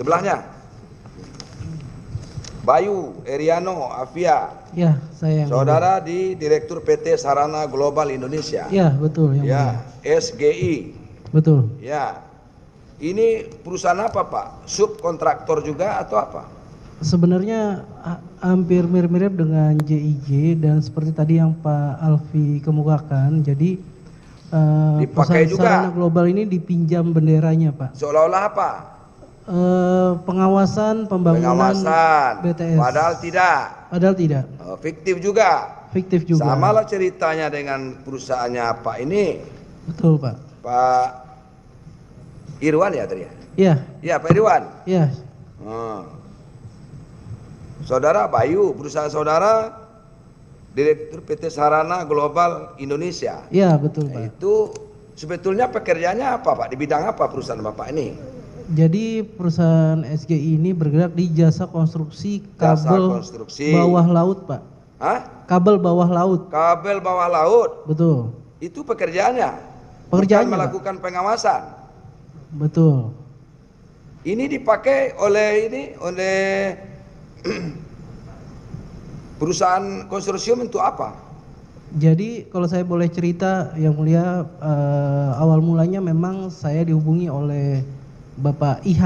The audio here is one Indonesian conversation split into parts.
Sebelahnya. Bayu Eriano Afia. Ya, saya yang Saudara di Direktur PT Sarana Global Indonesia. Ya, betul yang Ya, mulia. SGI. Betul. Ya. Ini perusahaan apa, Pak? Subkontraktor juga atau apa? Sebenarnya hampir mirip-mirip dengan JIG dan seperti tadi yang Pak Alfi kemukakan. Jadi Dipakai perusahaan juga. Sarana Global ini dipinjam benderanya, Pak. Seolah-olah apa? Pengawasan pembangunan BTS. Padahal tidak. Padahal tidak. Fiktif juga. Fiktif juga. Samalah ceritanya dengan perusahaannya Pak ini. Betul, Pak. Pak Irwan ya tadi ya? Iya. Iya, Pak Irwan. Iya. Saudara Bayu, perusahaan saudara Direktur PT Sarana Global Indonesia. Iya, betul, Pak. Itu sebetulnya pekerjaannya apa, Pak? Di bidang apa perusahaan Bapak ini? Jadi perusahaan SGI ini bergerak di jasa konstruksi Jasa kabel konstruksi. bawah laut, Pak. Hah? Kabel bawah laut. Kabel bawah laut. Betul. Itu pekerjaannya. Pekerjaannya, Bukan melakukan pengawasan. Betul. Ini dipakai oleh perusahaan konsorsium untuk apa? Jadi kalau saya boleh cerita yang mulia, awal mulanya memang saya dihubungi oleh Bapak IH.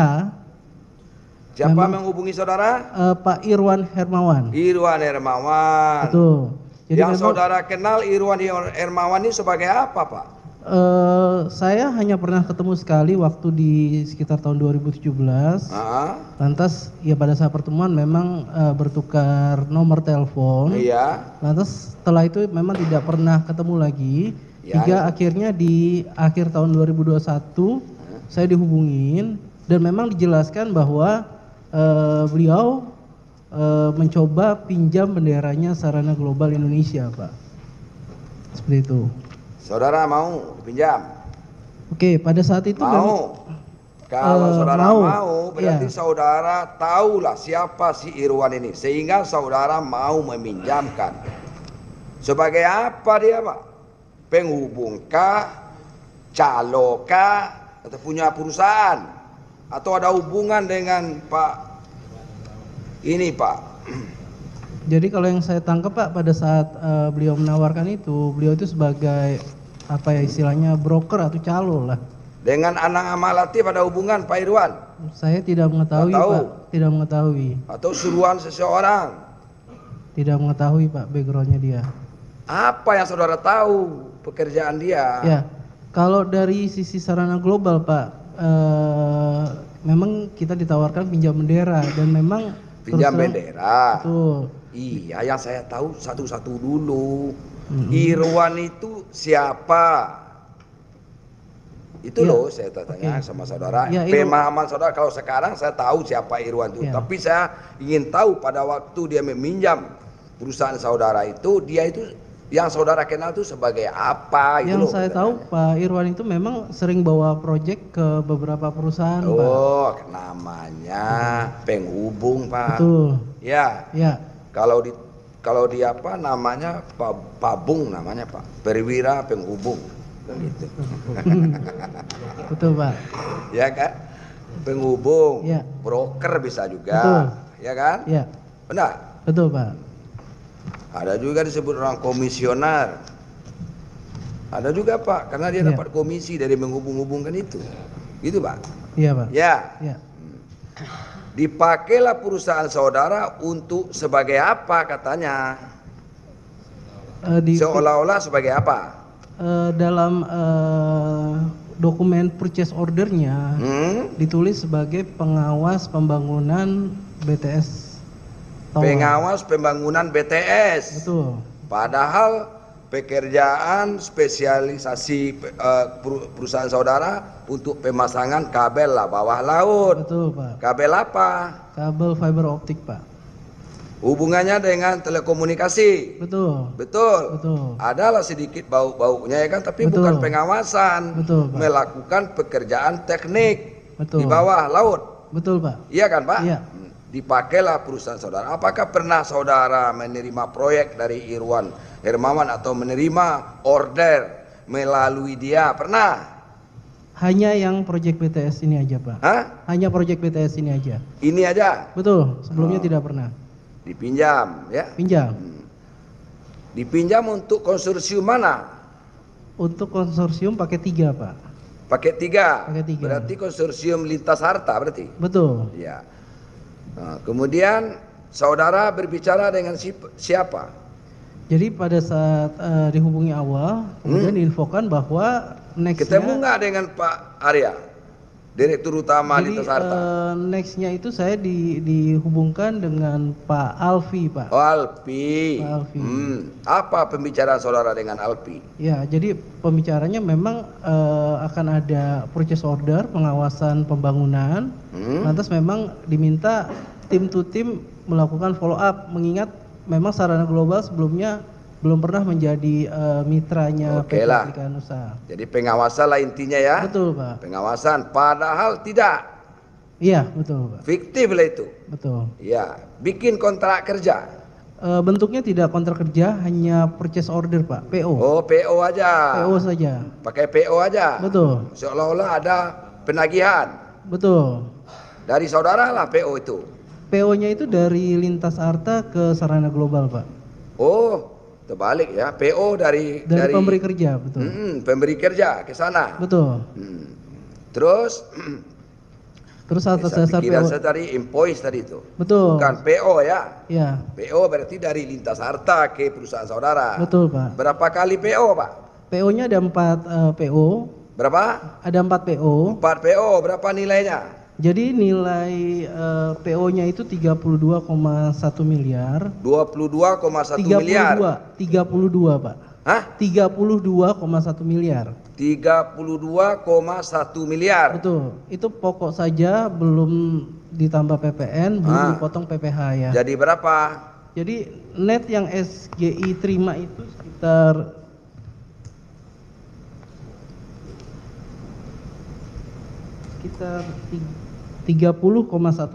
Siapa menghubungi saudara? Pak Irwan Hermawan. Irwan Hermawan. Betul. Jadi yang memang, saudara kenal Irwan Hermawan ini sebagai apa, Pak? saya hanya pernah ketemu sekali waktu di sekitar tahun 2017. Lantas ya pada saat pertemuan memang bertukar nomor telepon. Iya. Lantas setelah itu memang tidak pernah ketemu lagi. Ya, Hingga akhirnya di akhir tahun 2021 saya dihubungin dan memang dijelaskan bahwa beliau mencoba pinjam benderanya Sarana Global Indonesia, Pak. Seperti itu. Saudara mau pinjam? Oke, pada saat itu mau. Kalau saudara mau, berarti iya. saudara tahulah siapa si Irwan ini, sehingga saudara mau meminjamkan. Sebagai apa dia, Pak? Penghubungkah, calokah, atau punya perusahaan, atau ada hubungan dengan Pak ini, Pak? Jadi kalau yang saya tangkap, Pak, pada saat beliau menawarkan itu, beliau itu sebagai apa ya istilahnya broker atau calo lah. Dengan anak Amal Latif ada hubungan, Pak Irwan? Saya tidak mengetahui, Pak. Tidak mengetahui. Atau suruhan seseorang? Tidak mengetahui, Pak, backgroundnya dia. Apa yang saudara tahu pekerjaan dia? Ya, kalau dari sisi Sarana Global, Pak, memang kita ditawarkan pinjam bendera dan memang pinjam bendera. Betul. Iya, yang saya tahu satu-satu dulu. Irwan itu siapa? Itu loh saya tanya sama saudara. Pemahaman saudara, kalau sekarang saya tahu siapa Irwan itu. Tapi saya ingin tahu pada waktu dia meminjam perusahaan saudara itu, dia itu yang saudara kenal itu sebagai apa? Yang saya tahu Pak Irwan itu memang sering bawa proyek ke beberapa perusahaan, Pak. Oh, namanya penghubung, Pak. Betul. Ya. Ya. Kalau di apa namanya Pabung namanya, Pak. Perwira penghubung. Gitu. Betul, Pak. Ya kan? Penghubung. Ya. Broker bisa juga. Betul. Ya kan? Ya. Benar? Betul, Pak. Ada juga disebut orang komisioner. Ada juga, Pak, karena dia dapat komisi dari menghubung-hubungkan itu. Gitu, Pak? Iya, Pak. Ya. Ya. Dipakailah perusahaan saudara untuk sebagai apa katanya? Seolah-olah sebagai apa? Dalam dokumen purchase ordernya ditulis sebagai pengawas pembangunan BTS Tower. Pengawas pembangunan BTS. Betul. Padahal pekerjaan spesialisasi perusahaan saudara untuk pemasangan kabel lah bawah laut. Betul, Pak. Kabel apa? Kabel fiber optik, Pak. Hubungannya dengan telekomunikasi. Betul. Betul. Betul. Adalah sedikit bau-baunya ya kan, tapi bukan pengawasan. Betul, Pak. Melakukan pekerjaan teknik. Betul. Di bawah laut. Betul, Pak. Iya kan, Pak? Iya. Dipakailah perusahaan saudara. Apakah pernah saudara menerima proyek dari Irwan Hermawan atau menerima order melalui dia? Pernah? Hanya yang proyek BTS ini aja, Pak. Hah? Hanya proyek BTS ini aja. Ini aja? Betul, sebelumnya tidak pernah. Dipinjam, ya? Pinjam. Dipinjam untuk konsorsium mana? Untuk konsorsium pakai 3, Pak. Pakai 3? Pakai 3. Berarti konsorsium lintas harta berarti? Betul. Ya. Nah, kemudian saudara berbicara dengan siapa? Jadi pada saat dihubungi awal, kemudian diinfokan bahwa nextnya... Ketemu nggak dengan Pak Arya, Direktur Utama Lintas Harta? Nextnya itu saya dihubungkan dengan Pak Alfi, Pak. Oh, Alfi. Pak Alfi. Apa pembicaraan saudara dengan Alfi? Ya, jadi pembicaranya memang akan ada purchase order, pengawasan pembangunan. Lantas memang diminta tim to tim melakukan follow up, mengingat memang Sarana Global sebelumnya belum pernah menjadi mitranya PT Pelikan Usaha. Jadi pengawasan lah intinya ya? Betul, Pak. Pengawasan, padahal tidak. Iya, betul, Pak. Fiktif lah itu. Betul. Ya, bikin kontrak kerja. Bentuknya tidak kontrak kerja, hanya purchase order, Pak. PO. Oh, PO aja. PO saja. Pakai PO aja. Betul. Seolah-olah ada penagihan. Betul. Dari saudara lah PO itu. PO-nya itu dari Lintas Harta ke Sarana Global, Pak. Oh, terbalik ya. PO dari pemberi kerja, betul. Pemberi kerja ke sana. Betul. Terus atas dasar PO. Saya tadi invoice tadi itu. Betul. Bukan PO ya. Ya. PO berarti dari Lintas Harta ke perusahaan saudara. Betul, Pak. Berapa kali PO, Pak? PO-nya ada 4 PO. Berapa? Ada 4 PO. 4 PO, berapa nilainya? Jadi nilai PO-nya itu 32,1 miliar. 22,1 miliar. 32, Pak. Hah? 32,1 miliar. 32,1 miliar. Betul. Itu pokok saja, belum ditambah PPN, belum dipotong PPh ya. Jadi berapa? Jadi net yang SGI terima itu sekitar 30,1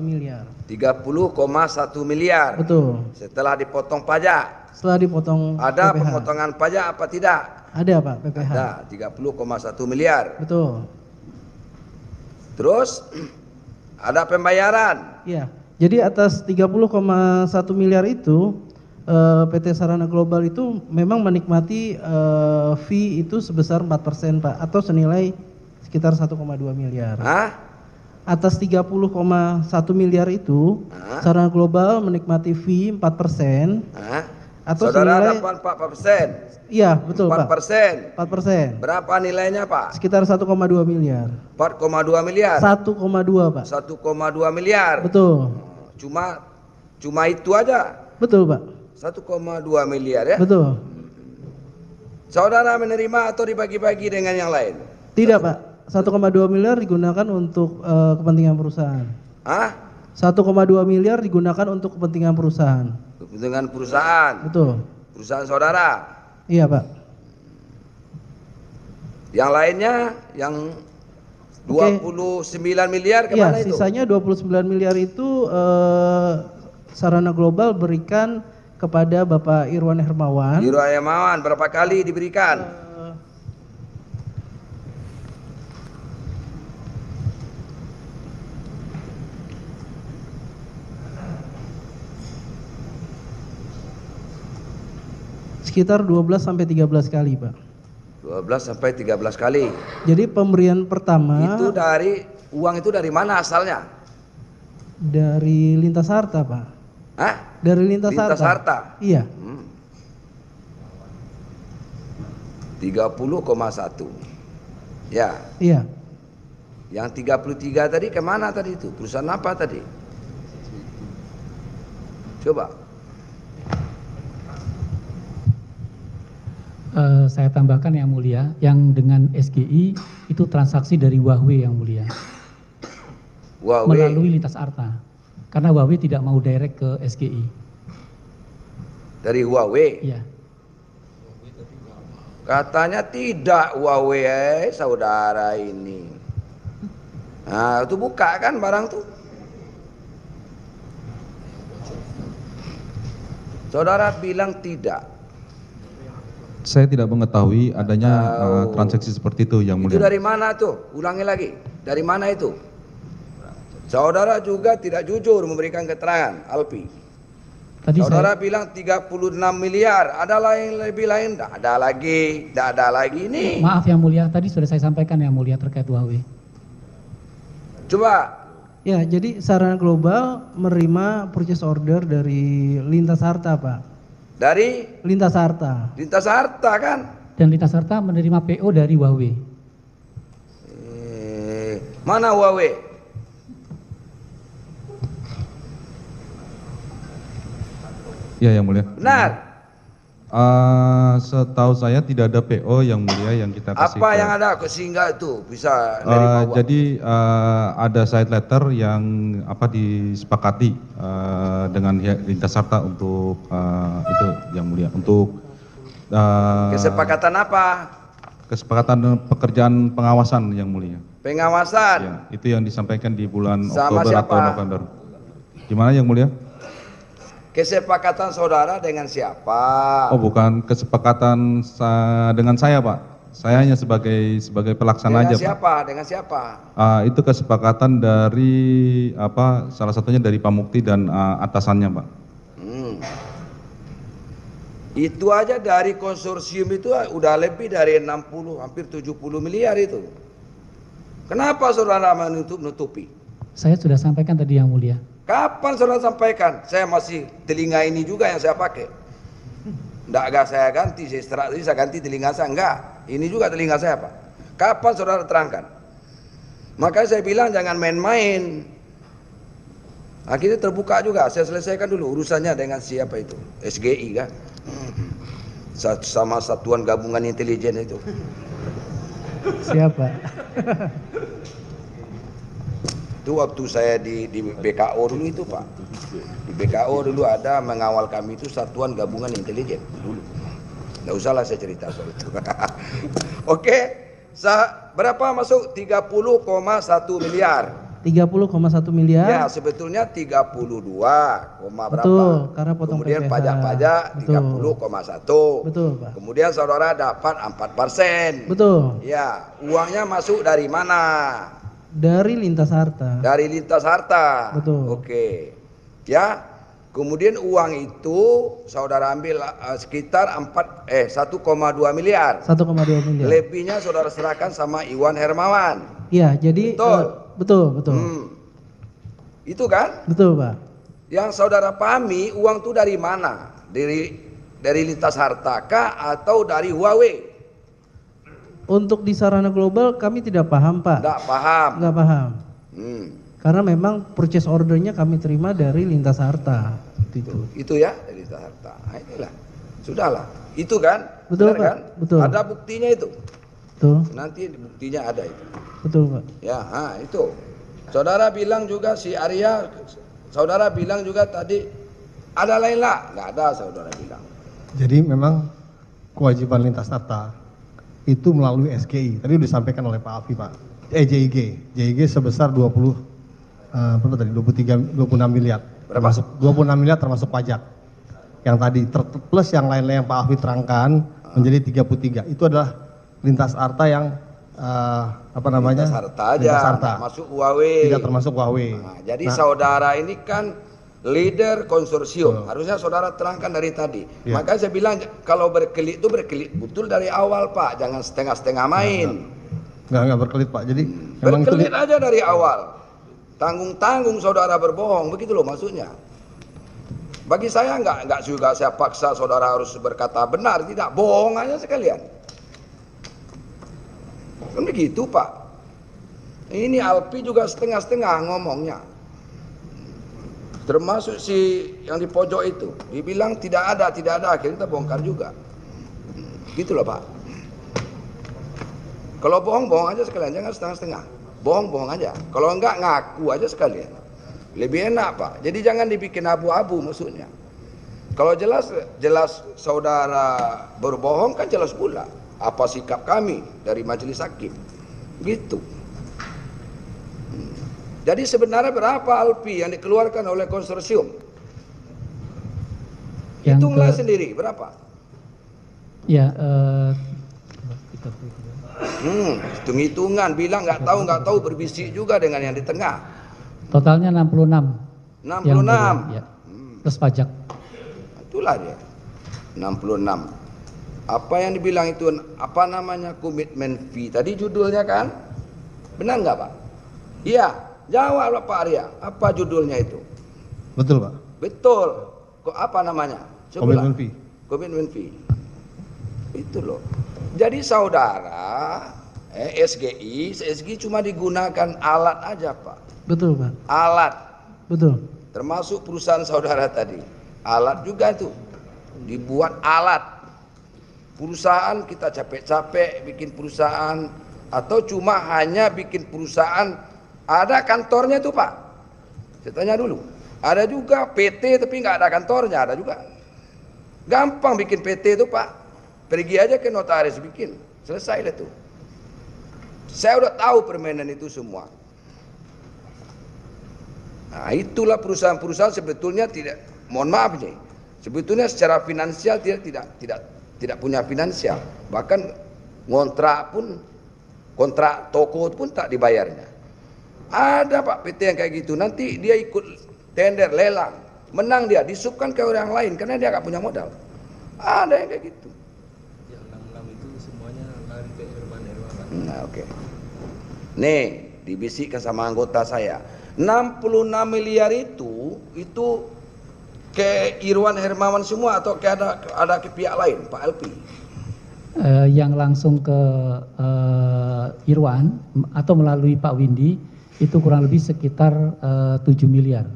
miliar. 30,1 miliar. Betul. Setelah dipotong pajak. Setelah dipotong ada PPh. pemotongan pajak apa tidak? Ada, Pak, PPh. Ada, 30,1 miliar. Betul. Terus ada pembayaran. Iya. Jadi atas 30,1 miliar itu PT Sarana Global itu memang menikmati fee itu sebesar 4%, Pak, atau senilai sekitar 1,2 miliar. Hah? Atas 30,1 miliar itu, Sarana Global menikmati fee 4%. Atau saudara senilai, dapat 4%. Iya, betul, 4%. Pak. 4%. Berapa nilainya, Pak? Sekitar 1,2 miliar. 4,2 miliar. 1,2, Pak. 1,2 miliar. Betul. Cuma itu aja. Betul, Pak. 1,2 miliar ya. Betul. Saudara menerima atau dibagi-bagi dengan yang lain? Tidak, Pak. 1,2 miliar digunakan untuk kepentingan perusahaan. 1,2 miliar digunakan untuk kepentingan perusahaan. Kepentingan perusahaan. Betul. Perusahaan saudara. Iya, Pak. Yang lainnya yang 29 miliar kemana itu? Sisanya 29 miliar itu Sarana Global berikan kepada Bapak Irwan Hermawan. Irwan Hermawan berapa kali diberikan? Sekitar 12 sampai 13 kali, Pak. 12 sampai 13 kali. Jadi pemberian pertama itu uang itu dari mana asalnya? Dari Lintas Harta, Pak. Dari Lintas Harta. Iya. 30,1. Ya. Iya. Yang 33 tadi kemana tadi itu? Perusahaan apa tadi? Coba. Saya tambahkan yang mulia, yang dengan SGI itu transaksi dari Huawei yang mulia. Huawei. Melalui Lintas Harta. Karena Huawei tidak mau direct ke SGI. Dari Huawei? Iya. Katanya tidak Huawei, saudara ini. Nah, itu buka kan barang tuh. Saudara bilang tidak. Saya tidak mengetahui adanya transaksi seperti itu, Yang Mulia. Itu dari mana tuh? Ulangi lagi. Dari mana itu? Saudara juga tidak jujur memberikan keterangan, Alpi. Tadi Saudara bilang 36 miliar, ada lain lebih lain? Tidak ada lagi, tidak ada lagi ini. Maaf Yang Mulia, tadi sudah saya sampaikan Yang Mulia terkait Huawei. Coba. Ya, jadi Sarana Global menerima purchase order dari Lintas Harta, Pak. Dari? Lintas Harta. Lintas Harta kan? Dan Lintas Harta menerima PO dari Huawei. Mana Huawei? Ya, Yang Mulia. Benar. Setahu saya tidak ada PO, Yang Mulia, yang kita kasih. Apa yang ada sehingga itu bisa nerima uang? Jadi ada side letter yang disepakati dengan Lintas Harta untuk itu, Yang Mulia, untuk kesepakatan apa? Kesepakatan pekerjaan pengawasan, Yang Mulia. Pengawasan. Ya, itu yang disampaikan di bulan Sama Oktober siapa? atau November. Gimana, Yang Mulia? Kesepakatan saudara dengan siapa? Oh, bukan kesepakatan dengan saya, Pak. Saya hanya sebagai pelaksana dengan aja, siapa? Pak. Dengan siapa? Itu kesepakatan dari salah satunya dari Pak Mukti dan atasannya, Pak. Itu aja dari konsorsium itu udah lebih dari 60, hampir 70 miliar itu. Kenapa saudara menutupi? Saya sudah sampaikan tadi Yang Mulia. Kapan saudara sampaikan? Saya masih telinga ini juga yang saya pakai. Enggak saya ganti, saya ganti telinga saya, enggak. Ini juga telinga saya, Pak. Kapan saudara terangkan? Makanya saya bilang jangan main-main. Akhirnya terbuka juga, saya selesaikan dulu urusannya dengan siapa itu? SGI kan? Sama Satuan Gabungan Intelijen itu. Siapa? Itu waktu saya di BKO dulu itu, Pak. Di BKO dulu ada mengawal kami itu Satuan Gabungan Intelijen dulu. Nggak usahlah saya cerita soal itu. Oke, berapa masuk? 30,1 miliar. 30,1 miliar. Ya, sebetulnya 32, berapa? Betul, karena potong kemudian PPh. pajak-pajak 30,1. Betul, Pak. Kemudian saudara dapat 4%. Betul. Ya, uangnya masuk dari mana? Dari Lintas Harta. Dari Lintas Harta. Betul. Oke. Ya. Kemudian uang itu saudara ambil sekitar 1,2 miliar. 1,2 miliar. Lebihnya saudara serahkan sama Iwan Hermawan. Iya, jadi betul. Itu kan? Betul, Pak. Yang saudara pahami uang itu dari mana? Dari Lintas Harta kah atau dari Huawei? Untuk di Sarana Global kami tidak paham, Pak. Tidak paham. Nggak paham. Karena memang purchase ordernya kami terima dari Lintas Harta. Itu ya, dari Lintas Harta. Nah, inilah. Sudahlah. Itu kan? Betul, Pak. Kan? Betul. Ada buktinya itu. Betul. Nanti buktinya ada itu. Betul, Pak. Ya, itu. Saudara bilang juga si Arya, saudara bilang juga tadi ada lain lah. Nggak ada, saudara bilang. Jadi memang kewajiban Lintas Harta itu melalui SGI. Tadi disampaikan oleh Pak Alfi, Pak. JIG sebesar 26 miliar. Berapa? Termasuk 26 miliar termasuk pajak. Yang tadi plus yang lain-lain yang Pak Alfi terangkan menjadi 33. Itu adalah Lintas Harta yang Lintas Harta aja. Lintas Harta. Masuk Huawei. Tidak termasuk Huawei. Jadi saudara ini kan leader konsorsium. Harusnya saudara terangkan dari tadi. Makanya saya bilang kalau berkelit itu berkelit betul dari awal, Pak. Jangan setengah-setengah main. Enggak berkelit, Pak. Jadi memang berkelit aja dari awal. Tanggung-tanggung saudara berbohong, begitu loh maksudnya. Bagi saya enggak juga saya paksa saudara harus berkata benar, tidak, bohong aja sekalian. Kan begitu, Pak. Ini Alpi juga setengah-setengah ngomongnya. Termasuk si yang di pojok itu, dibilang tidak ada, akhirnya kita bongkar juga. Gitu loh, Pak. Kalau bohong aja sekalian, jangan setengah-setengah. Bohong aja. Kalau enggak ngaku aja sekalian. Lebih enak, Pak. Jadi jangan dibikin abu-abu maksudnya. Kalau jelas saudara berbohong kan jelas pula apa sikap kami dari majelis hakim. Gitu. Jadi sebenarnya berapa Alpi yang dikeluarkan oleh konsorsium? Hitunglah sendiri berapa? Ya, hitung-hitungan, bilang nggak tahu berbisik juga dengan yang di tengah. totalnya 66. 66. Ya, plus pajak. Itulah dia. 66. Apa yang dibilang itu, apa namanya, komitmen fee tadi judulnya kan? Benar nggak Pak? Iya, jawablah Pak Arya. Apa judulnya itu? Betul Pak. Betul. Kok apa namanya? Komitmen fee. Komitmen fee. Itu loh. Jadi saudara, SGI cuma digunakan alat aja Pak. Betul Pak. Alat. Betul. Termasuk perusahaan saudara tadi. Alat juga tuh. Dibuat alat. Perusahaan kita capek-capek bikin perusahaan, atau cuma hanya bikin perusahaan ada kantornya tuh Pak. Saya tanya dulu. Ada juga PT tapi nggak ada kantornya, ada juga. Gampang bikin PT itu Pak. Pergi aja ke notaris bikin, selesai lah tuh. Saya udah tahu permainan itu semua. Nah, itulah perusahaan-perusahaan sebetulnya tidak, mohon maaf nih, sebetulnya secara finansial tidak punya finansial. Bahkan kontrak toko pun tak dibayarnya. Ada Pak PT yang kayak gitu, nanti dia ikut tender lelang, menang dia, disubkan ke orang lain karena dia nggak punya modal. Ada yang kayak gitu. Yang 66 itu semuanya lari ke Irwan Pak. Nah, oke. Nih, dibisikkan sama anggota saya. 66 miliar itu ke Irwan Hermawan semua atau ke ada ke pihak lain, Pak LP? Yang langsung ke Irwan atau melalui Pak Windy itu kurang lebih sekitar 7 miliar.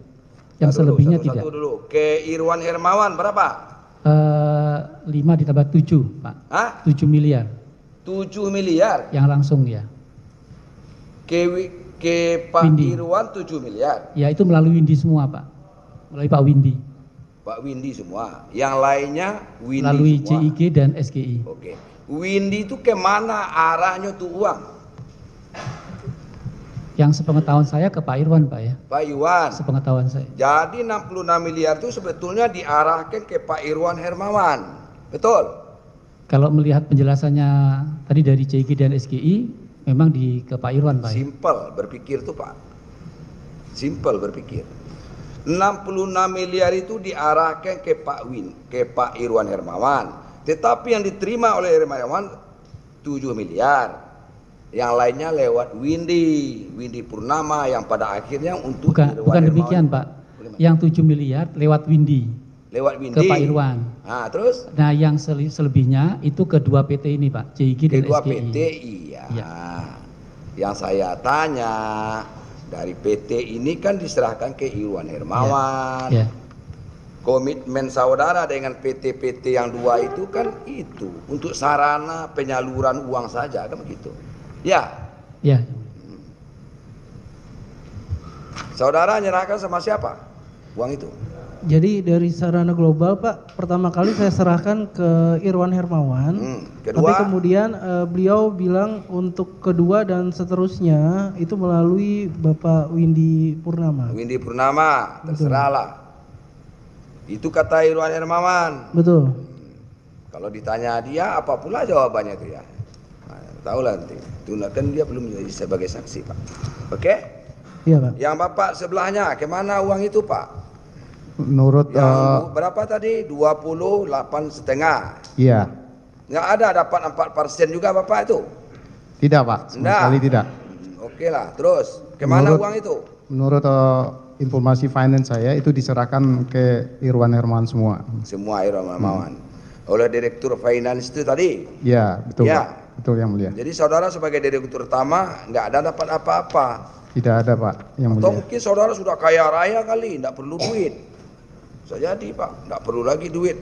Yang selebihnya tidak. Satu dulu. Ke Irwan Hermawan berapa? 5 ditambah 7 Pak. Hah? 7 miliar. 7 miliar. Yang langsung ya. Ke Pak Windy. Irwan 7 miliar. Ya itu melalui Windy semua Pak. Melalui Pak Windy. Pak Windy semua. Yang lainnya Windy Melalui semua. JIG dan SGI. Oke. Windy itu kemana arahnya tuh uang? Yang sepengetahuan saya ke Pak Irwan Pak ya. Pak Irwan. Sepengetahuan saya. Jadi 66 miliar itu sebetulnya diarahkan ke Pak Irwan Hermawan. Betul? Kalau melihat penjelasannya tadi dari JIG dan SGI, memang ke Pak Irwan Pak ya. Simpel berpikir tuh Pak. Simpel berpikir. 66 miliar itu diarahkan ke Pak Irwan Hermawan. Tetapi yang diterima oleh Hermawan 7 miliar. Yang lainnya lewat Windy Purnama yang pada akhirnya untuk bukan demikian Pak. Yang 7 miliar lewat Windy. Lewat Windy. Ke Pak Irwan. Nah, terus? Nah, yang selebihnya itu kedua PT ini Pak, JIG dan kedua SGI. PT iya. Ya. Yang saya tanya, dari PT ini kan diserahkan ke Irwan Hermawan. Ya. Komitmen saudara dengan PT-PT yang dua itu kan itu untuk sarana penyaluran uang saja kan begitu. Ya. Ya. Saudara nyerahkan sama siapa uang itu? Jadi dari sarana global Pak, pertama kali saya serahkan ke Irwan Hermawan. Kedua? Tapi kemudian beliau bilang untuk kedua dan seterusnya itu melalui Bapak Windy Purnama. Windy Purnama, terserahlah. Itu kata Irwan Hermawan. Betul. Kalau ditanya dia apa pula jawabannya itu ya. Nah, tahulah nanti. Itu kan dia belum jadi sebagai saksi Pak. Oke? Iya Pak. Yang Bapak sebelahnya, kemana uang itu Pak? Menurut Yang berapa tadi? 28,5. iya. Nggak ada dapat 4% juga Bapak itu? Tidak Pak, sama sekali tidak. Oke lah, terus kemana uang itu? Menurut informasi finance saya itu diserahkan ke Irwan Hermawan semua. Semua Irwan Hermawan. Oleh Direktur Finance itu tadi? Ya, betul Ya. Pak. Betul yang mulia. Jadi saudara sebagai Direktur Utama nggak ada dapat apa-apa. Tidak ada Pak yang Atau mulia. mungkin saudara sudah kaya raya kali, nggak perlu duit. Bisa jadi Pak, nggak perlu lagi duit.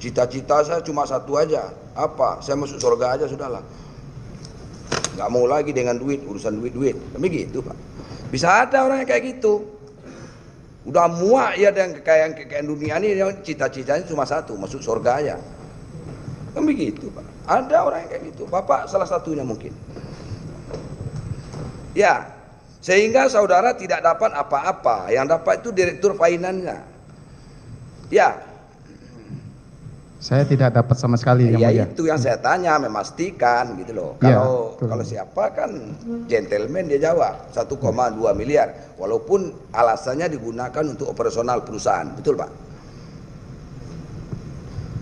Cita-cita saya cuma satu aja. Apa? Saya masuk surga aja sudahlah. Nggak mau lagi dengan duit, urusan duit-duit. Tapi gitu Pak. Bisa ada orang yang kayak gitu. Udah muak ya dengan kekayaan dunia ini, cita-citanya cuma satu, masuk surga aja. Kan begitu Pak. Ada orang yang kayak gitu. Bapak salah satunya mungkin. Ya, sehingga saudara tidak dapat apa-apa. Yang dapat itu Direktur Finance-nya. Ya. Saya tidak dapat sama sekali yang Ya mulia. itu yang saya tanya, memastikan gitu loh. Ya, Kalau siapa kan gentleman dia jawab 1,2 miliar, walaupun alasannya digunakan untuk operasional perusahaan, betul Pak?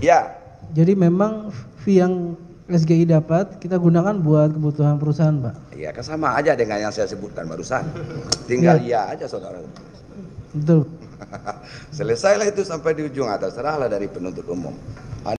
Ya. Jadi memang fee yang SGI dapat kita gunakan buat kebutuhan perusahaan, Pak. Iya, kan sama aja dengan yang saya sebutkan barusan. Tinggal iya aja saudara. Betul. Selesailah itu sampai di ujung atas, serahlah dari penuntut umum.